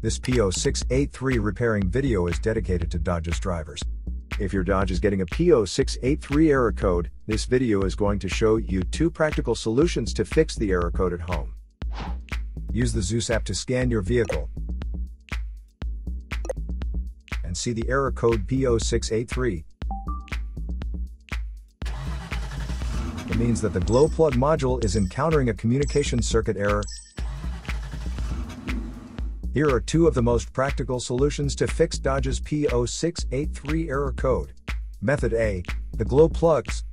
This P0683 repairing video is dedicated to Dodge's drivers. If your Dodge is getting a P0683 error code, this video is going to show you 2 practical solutions to fix the error code at home. Use the Zeus app to scan your vehicle and see the error code P0683. It means that the glow plug module is encountering a communication circuit error. Here are 2 of the most practical solutions to fix Dodge's P0683 error code. Method A, the glow plugs.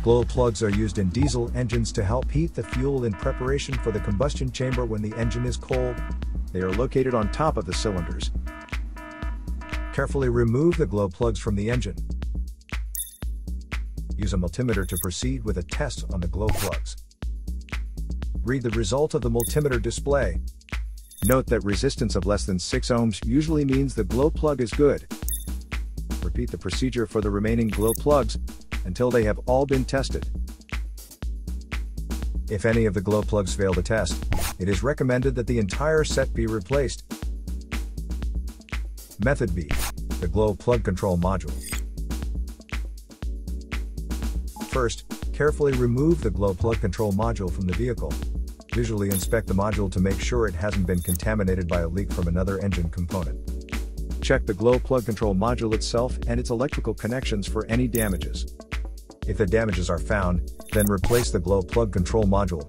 Glow plugs are used in diesel engines to help heat the fuel in preparation for the combustion chamber when the engine is cold. They are located on top of the cylinders. Carefully remove the glow plugs from the engine. Use a multimeter to proceed with a test on the glow plugs. Read the result of the multimeter display. Note that resistance of less than 6 ohms usually means the glow plug is good. Repeat the procedure for the remaining glow plugs until they have all been tested. If any of the glow plugs fail the test, it is recommended that the entire set be replaced. Method B, the glow plug control module. First, carefully remove the glow plug control module from the vehicle. Visually inspect the module to make sure it hasn't been contaminated by a leak from another engine component. Check the glow plug control module itself and its electrical connections for any damages. If the damages are found, then replace the glow plug control module.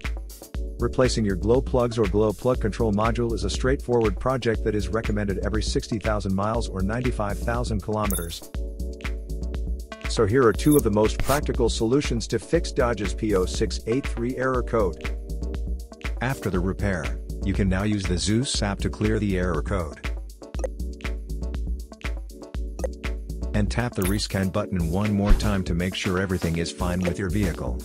Replacing your glow plugs or glow plug control module is a straightforward project that is recommended every 60,000 miles or 95,000 kilometers. So here are 2 of the most practical solutions to fix Dodge's P0683 error code. After the repair, you can now use the Zeus app to clear the error code. And tap the rescan button one more time to make sure everything is fine with your vehicle.